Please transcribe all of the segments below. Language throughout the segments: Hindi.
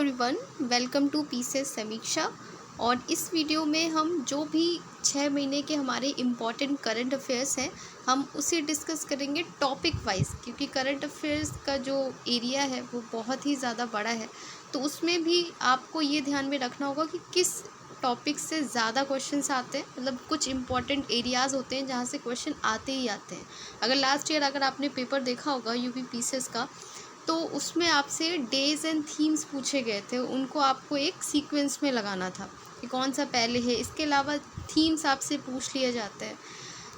एवरीवन, वेलकम टू पीसेस समीक्षा। और इस वीडियो में हम जो भी 6 महीने के हमारे इम्पॉर्टेंट करंट अफेयर्स हैं हम उसे डिस्कस करेंगे टॉपिक वाइज, क्योंकि करंट अफेयर्स का जो एरिया है वो बहुत ही ज़्यादा बड़ा है। तो उसमें भी आपको ये ध्यान में रखना होगा कि किस टॉपिक से ज़्यादा क्वेश्चंस आते हैं, मतलब कुछ इंपॉर्टेंट एरियाज़ होते हैं जहाँ से क्वेश्चन आते ही आते हैं। अगर लास्ट ईयर अगर आपने पेपर देखा होगा यूपी पीसीएस का, तो उसमें आपसे डेज एंड थीम्स पूछे गए थे, उनको आपको एक सीक्वेंस में लगाना था कि कौन सा पहले है। इसके अलावा थीम्स आपसे पूछ लिए जाते हैं।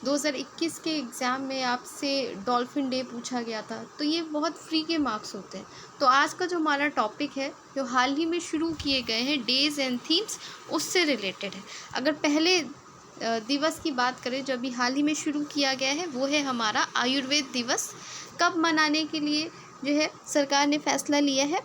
2021 के एग्ज़ाम में आपसे डॉल्फिन डे पूछा गया था, तो ये बहुत फ्री के मार्क्स होते हैं। तो आज का जो हमारा टॉपिक है जो हाल ही में शुरू किए गए हैं डेज एंड थीम्स, उससे रिलेटेड है। अगर पहले दिवस की बात करें जो अभी हाल ही में शुरू किया गया है, वो है हमारा आयुर्वेद दिवस। कब मनाने के लिए जो है सरकार ने फैसला लिया है,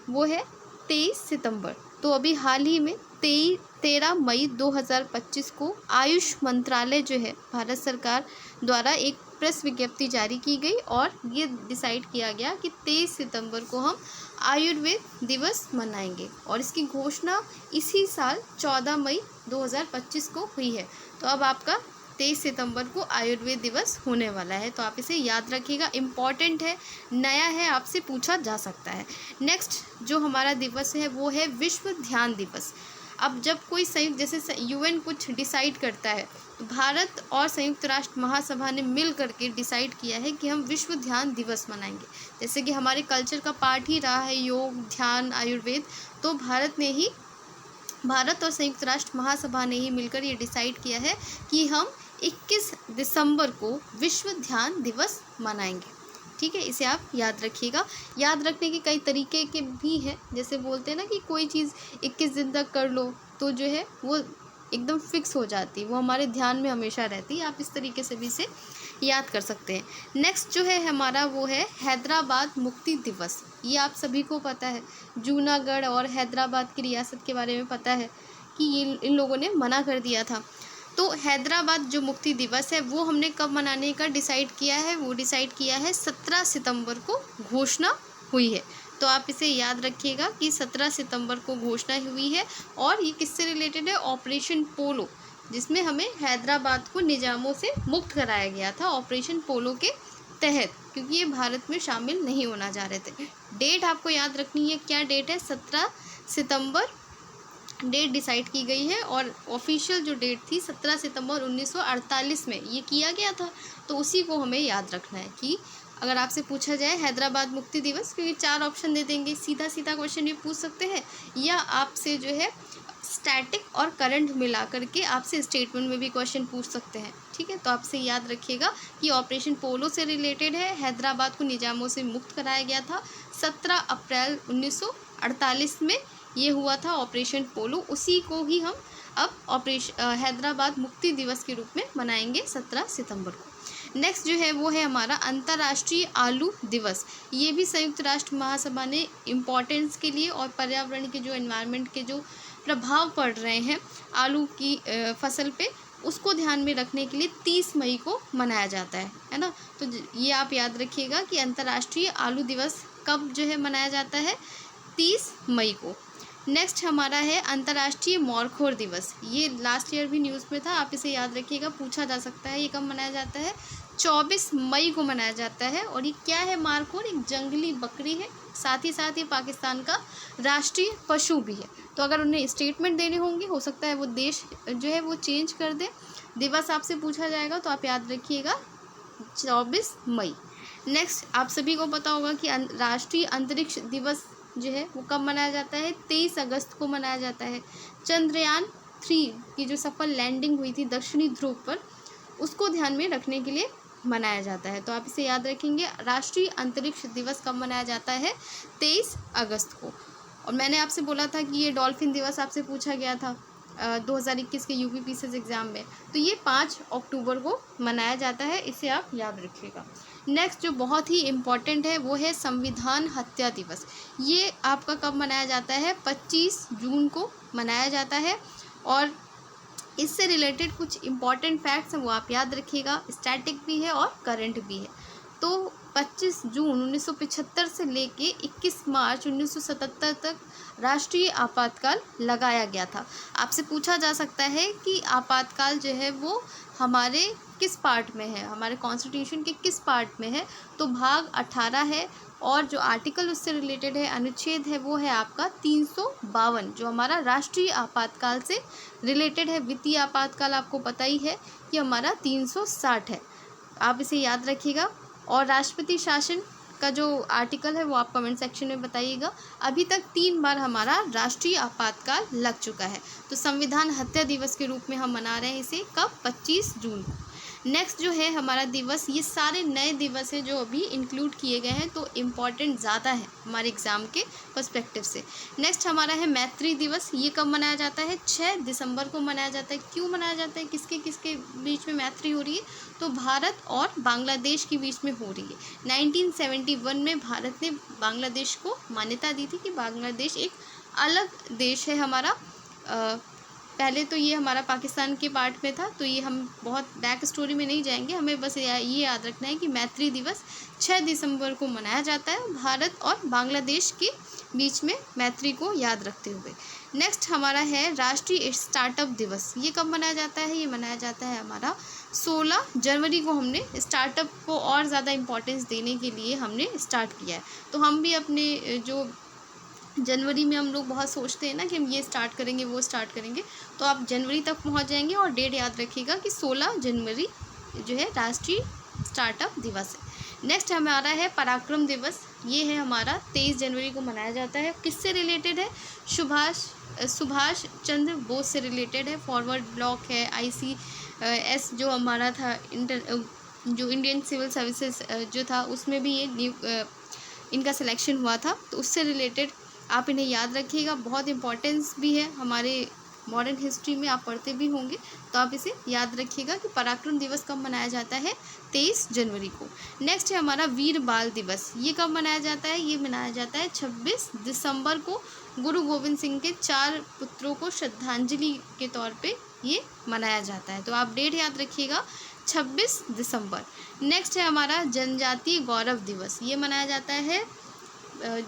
वो है 23 सितंबर। तो अभी हाल ही में 13 मई 2025 को आयुष मंत्रालय जो है भारत सरकार द्वारा एक प्रेस विज्ञप्ति जारी की गई और ये डिसाइड किया गया कि 23 सितंबर को हम आयुर्वेद दिवस मनाएंगे। और इसकी घोषणा इसी साल 14 मई 2025 को हुई है। तो अब आपका 23 सितंबर को आयुर्वेद दिवस होने वाला है, तो आप इसे याद रखिएगा, इम्पॉर्टेंट है, नया है, आपसे पूछा जा सकता है। नेक्स्ट जो हमारा दिवस है वो है विश्व ध्यान दिवस। अब जब कोई संयुक्त जैसे यूएन कुछ डिसाइड करता है, तो भारत और संयुक्त राष्ट्र महासभा ने मिल करके डिसाइड किया है कि हम विश्व ध्यान दिवस मनाएंगे। जैसे कि हमारे कल्चर का पार्ट ही रहा है योग, ध्यान, आयुर्वेद, तो भारत और संयुक्त राष्ट्र महासभा ने ही मिलकर ये डिसाइड किया है कि हम 21 दिसंबर को विश्व ध्यान दिवस मनाएंगे। ठीक है, इसे आप याद रखिएगा। याद रखने के कई तरीके के भी हैं, जैसे बोलते हैं ना कि कोई चीज़ 21 दिन तक कर लो तो जो है वो एकदम फिक्स हो जाती है, वो हमारे ध्यान में हमेशा रहती है। आप इस तरीके से भी इसे याद कर सकते हैं। नेक्स्ट जो है हमारा वो है हैदराबाद मुक्ति दिवस। ये आप सभी को पता है, जूनागढ़ और हैदराबाद की रियासत के बारे में पता है कि ये इन लोगों ने मना कर दिया था। तो हैदराबाद जो मुक्ति दिवस है वो हमने कब मनाने का डिसाइड किया है, वो डिसाइड किया है 17 सितंबर को घोषणा हुई है। तो आप इसे याद रखिएगा कि 17 सितंबर को घोषणा हुई है। और ये किससे रिलेटेड है, ऑपरेशन पोलो, जिसमें हमें हैदराबाद को निजामों से मुक्त कराया गया था ऑपरेशन पोलो के तहत, क्योंकि ये भारत में शामिल नहीं होना चाह रहे थे। डेट आपको याद रखनी है, क्या डेट है, 17 सितंबर डेट डिसाइड की गई है। और ऑफिशियल जो डेट थी 17 सितंबर 1948 में ये किया गया था। तो उसी को हमें याद रखना है कि अगर आपसे पूछा जाए हैदराबाद मुक्ति दिवस, क्योंकि 4 ऑप्शन दे देंगे, सीधा सीधा क्वेश्चन भी पूछ सकते हैं, या आपसे जो है स्टैटिक और करंट मिला करके आपसे स्टेटमेंट में भी क्वेश्चन पूछ सकते हैं। ठीक है, तो आपसे याद रखिएगा कि ऑपरेशन पोलो से रिलेटेड है। हैदराबाद को निजामों से मुक्त कराया गया था 17 अप्रैल 1948 में ये हुआ था ऑपरेशन पोलो। उसी को ही हम अब हैदराबाद मुक्ति दिवस के रूप में मनाएंगे 17 सितंबर को। नेक्स्ट जो है वो है हमारा अंतर्राष्ट्रीय आलू दिवस। ये भी संयुक्त राष्ट्र महासभा ने इम्पोर्टेंस के लिए और पर्यावरण के जो एनवायरनमेंट के जो प्रभाव पड़ रहे हैं आलू की फसल पे, उसको ध्यान में रखने के लिए 30 मई को मनाया जाता है ना। तो ये आप याद रखिएगा कि अंतर्राष्ट्रीय आलू दिवस कब जो है मनाया जाता है, 30 मई को। नेक्स्ट हमारा है अंतर्राष्ट्रीय मोरखोर दिवस। ये लास्ट ईयर भी न्यूज़ में था, आप इसे याद रखिएगा, पूछा जा सकता है। ये कब मनाया जाता है, 24 मई को मनाया जाता है। और ये क्या है, मोरखोर एक जंगली बकरी है, साथ ही साथ ये पाकिस्तान का राष्ट्रीय पशु भी है। तो अगर उन्हें स्टेटमेंट देने होंगे, हो सकता है वो देश जो है वो चेंज कर दे, दिवस आपसे पूछा जाएगा, तो आप याद रखिएगा 24 मई। नेक्स्ट आप सभी को पता होगा कि राष्ट्रीय अंतरिक्ष दिवस जो है वो कब मनाया जाता है, 23 अगस्त को मनाया जाता है। चंद्रयान 3 की जो सफल लैंडिंग हुई थी दक्षिणी ध्रुव पर, उसको ध्यान में रखने के लिए मनाया जाता है। तो आप इसे याद रखेंगे, राष्ट्रीय अंतरिक्ष दिवस कब मनाया जाता है, 23 अगस्त को। और मैंने आपसे बोला था कि ये डॉल्फिन दिवस आपसे पूछा गया था 2021 के यूपी पीसीएस एग्ज़ाम में, तो ये 5 अक्टूबर को मनाया जाता है, इसे आप याद रखिएगा। नेक्स्ट जो बहुत ही इम्पॉर्टेंट है वो है संविधान हत्या दिवस। ये आपका कब मनाया जाता है, 25 जून को मनाया जाता है। और इससे रिलेटेड कुछ इम्पॉर्टेंट फैक्ट्स हैं वो आप याद रखिएगा, स्टैटिक भी है और करंट भी है। तो 25 जून 1975 से लेके 21 मार्च 1977 तक राष्ट्रीय आपातकाल लगाया गया था। आपसे पूछा जा सकता है कि आपातकाल जो है वो हमारे किस पार्ट में है, हमारे कॉन्स्टिट्यूशन के किस पार्ट में है, तो भाग 18 है और जो आर्टिकल उससे रिलेटेड है, अनुच्छेद है, वो है आपका 352 जो हमारा राष्ट्रीय आपातकाल से रिलेटेड है। वित्तीय आपातकाल आपको पता ही है कि हमारा 360 है, आप इसे याद रखिएगा। और राष्ट्रपति शासन का जो आर्टिकल है वो आप कमेंट सेक्शन में बताइएगा। अभी तक 3 बार हमारा राष्ट्रीय आपातकाल लग चुका है। तो संविधान हत्या दिवस के रूप में हम मना रहे हैं इसे, कब? 25 जून को। नेक्स्ट जो है हमारा दिवस, ये सारे नए दिवस हैं जो अभी इंक्लूड किए गए हैं, तो इम्पॉर्टेंट ज़्यादा है हमारे एग्ज़ाम के पर्सपेक्टिव से। नेक्स्ट हमारा है मैत्री दिवस। ये कब मनाया जाता है? 6 दिसंबर को मनाया जाता है। क्यों मनाया जाता है? किसके किसके बीच में मैत्री हो रही है? तो भारत और बांग्लादेश के बीच में हो रही है। 1971 में भारत ने बांग्लादेश को मान्यता दी थी कि बांग्लादेश एक अलग देश है हमारा। पहले तो ये हमारा पाकिस्तान के पार्ट में था, तो ये हम बहुत बैक स्टोरी में नहीं जाएंगे, हमें बस ये याद रखना है कि मैत्री दिवस 6 दिसंबर को मनाया जाता है भारत और बांग्लादेश के बीच में मैत्री को याद रखते हुए। नेक्स्ट हमारा है राष्ट्रीय स्टार्टअप दिवस। ये कब मनाया जाता है? ये मनाया जाता है हमारा 16 जनवरी को। हमने स्टार्टअप को और ज़्यादा इम्पोर्टेंस देने के लिए हमने स्टार्ट किया है। तो हम भी अपने जो जनवरी में हम लोग बहुत सोचते हैं ना कि हम ये स्टार्ट करेंगे, वो स्टार्ट करेंगे, तो आप जनवरी तक पहुंच जाएंगे। और डेट याद रखिएगा कि 16 जनवरी जो है राष्ट्रीय स्टार्टअप दिवस है। नेक्स्ट हमारा है पराक्रम दिवस। ये है हमारा 23 जनवरी को मनाया जाता है। किससे रिलेटेड है? सुभाष चंद्र बोस से रिलेटेड है। फॉरवर्ड ब्लॉक है, ICS जो हमारा था, जो इंडियन सिविल सर्विसेज जो था, उसमें भी ये इनका सिलेक्शन हुआ था, तो उससे रिलेटेड आप इन्हें याद रखिएगा। बहुत इंपॉर्टेंस भी है हमारे मॉडर्न हिस्ट्री में, आप पढ़ते भी होंगे, तो आप इसे याद रखिएगा कि पराक्रम दिवस कब मनाया जाता है? 23 जनवरी को। नेक्स्ट है हमारा वीर बाल दिवस। ये कब मनाया जाता है? ये मनाया जाता है 26 दिसंबर को। गुरु गोविंद सिंह के 4 पुत्रों को श्रद्धांजलि के तौर पे ये मनाया जाता है, तो आप डेट याद रखिएगा 26 दिसंबर। नेक्स्ट है हमारा जनजातीय गौरव दिवस। ये मनाया जाता है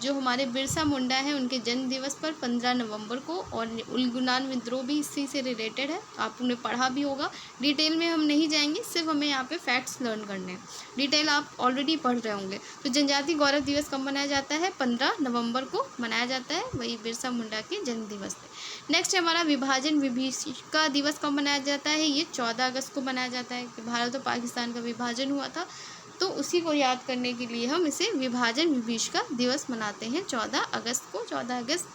जो हमारे बिरसा मुंडा हैं उनके जन्म दिवस पर 15 नवंबर को। और उलगुलान विद्रोह भी इसी से रिलेटेड है, आप उन्हें पढ़ा भी होगा। डिटेल में हम नहीं जाएंगे, सिर्फ हमें यहाँ पे फैक्ट्स लर्न करने हैं, डिटेल आप ऑलरेडी पढ़ रहे होंगे। तो जनजातीय गौरव दिवस कब मनाया जाता है? 15 नवंबर को मनाया जाता है, वही बिरसा मुंडा के जन्म दिवस पे। नेक्स्ट है हमारा विभाजन विभीषिका दिवस कब मनाया जाता है? ये 14 अगस्त को मनाया जाता है कि भारत और पाकिस्तान का विभाजन हुआ था, तो उसी को याद करने के लिए हम इसे विभाजन विभीषिका दिवस मनाते हैं 14 अगस्त को। 14 अगस्त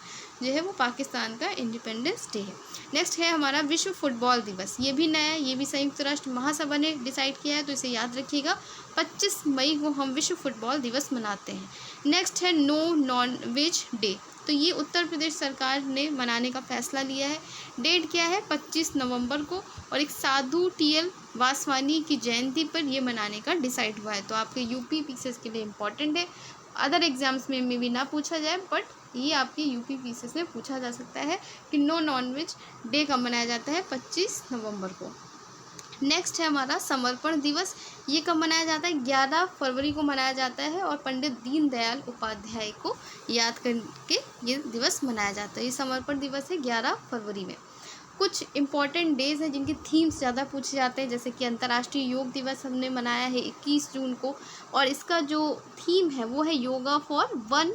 जो है वो पाकिस्तान का इंडिपेंडेंस डे है। नेक्स्ट है हमारा विश्व फुटबॉल दिवस। ये भी नया है, ये भी संयुक्त राष्ट्र महासभा ने डिसाइड किया है, तो इसे याद रखिएगा। 25 मई को हम विश्व फुटबॉल दिवस मनाते हैं। नेक्स्ट है नो नॉन वेज डे। तो ये उत्तर प्रदेश सरकार ने मनाने का फैसला लिया है। डेट क्या है? 25 नवंबर को। और एक साधु TL वासवानी की जयंती पर ये मनाने का डिसाइड हुआ है, तो आपके UP पीसेस के लिए इम्पॉर्टेंट है। अदर एग्जाम्स में भी ना पूछा जाए, बट ये आपके UP पीसेस में पूछा जा सकता है कि नो नॉनवेज डे कब मनाया जाता है? 25 नवंबर को। नेक्स्ट है हमारा समर्पण दिवस। ये कब मनाया जाता है? 11 फरवरी को मनाया जाता है, और पंडित दीनदयाल उपाध्याय को याद करके ये दिवस मनाया जाता है। ये समर्पण दिवस है 11 फरवरी में। कुछ इम्पॉर्टेंट डेज़ हैं जिनके थीम्स ज़्यादा पूछे जाते हैं, जैसे कि अंतर्राष्ट्रीय योग दिवस हमने मनाया है 21 जून को, और इसका जो थीम है वो है yoga for one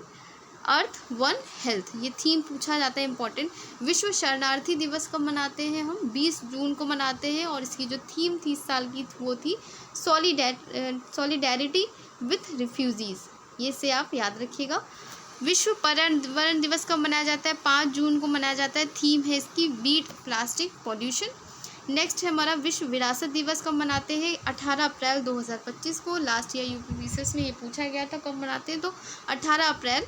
earth one health. ये थीम पूछा जाता है इम्पॉर्टेंट। विश्व शरणार्थी दिवस कब मनाते हैं हम? 20 जून को मनाते हैं, और इसकी जो थीम थी इस साल की वो थी सॉलिडेरिटी विथ रिफ्यूजीज़। ये से आप याद रखिएगा। विश्व पर्यावरण दिवस कब मनाया जाता है? 5 जून को मनाया जाता है। थीम है इसकी बीट प्लास्टिक पॉल्यूशन। नेक्स्ट है हमारा विश्व विरासत दिवस कब मनाते हैं? 18 अप्रैल 2025 को। लास्ट ईयर UP पीसेस में ये पूछा गया था कब मनाते हैं, तो 18 अप्रैल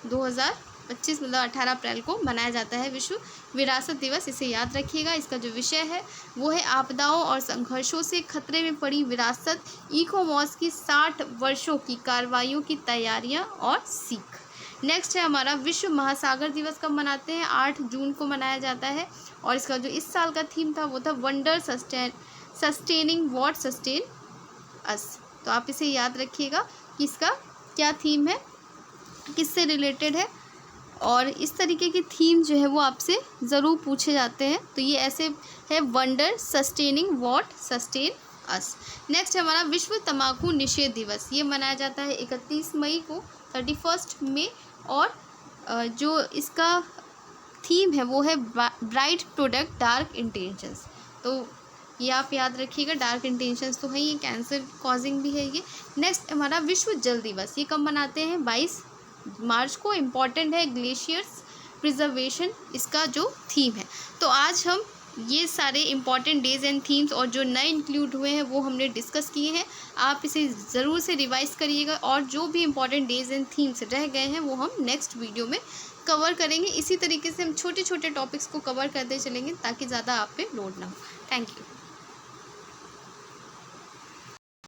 2025 मतलब 18 अप्रैल को मनाया जाता है विश्व विरासत दिवस। इसे याद रखिएगा। इसका जो विषय है वो है आपदाओं और संघर्षों से खतरे में पड़ी विरासत, इकोमॉस की 60 वर्षों की कार्रवाइयों की तैयारियां और सीख। नेक्स्ट है हमारा विश्व महासागर दिवस कब मनाते हैं? 8 जून को मनाया जाता है, और इसका जो इस साल का थीम था वो था वंडर सस्टेनिंग व्हाट सस्टेन अस। तो आप इसे याद रखिएगा। कि इसका क्या थीम है, किससे रिलेटेड है, और इस तरीके की थीम जो है वो आपसे ज़रूर पूछे जाते हैं। तो ये ऐसे है, wonder, sustaining what sustain us. Next हमारा विश्व तंबाकू निषेध दिवस, ये मनाया जाता है 31 मई को, 31 मई, और जो इसका थीम है वो है ब्राइट प्रोडक्ट डार्क इंटेंशंस। तो ये आप याद रखिएगा, डार्क इंटेंशंस तो है, ये कैंसर कॉजिंग भी है ये। नेक्स्ट हमारा विश्व जल दिवस, ये कब मनाते हैं, 22 मार्च को। इम्पॉर्टेंट है ग्लेशियर्स प्रिजर्वेशन, इसका जो थीम है। तो आज हम ये सारे इम्पॉर्टेंट डेज एंड थीम्स और जो नए इंक्लूड हुए हैं वो हमने डिस्कस किए हैं। आप इसे ज़रूर से रिवाइज करिएगा, और जो भी इम्पॉर्टेंट डेज एंड थीम्स रह गए हैं वो हम नेक्स्ट वीडियो में कवर करेंगे। इसी तरीके से हम छोटे छोटे टॉपिक्स को कवर करते चलेंगे ताकि ज़्यादा आप पे लोड ना हो। Thank you.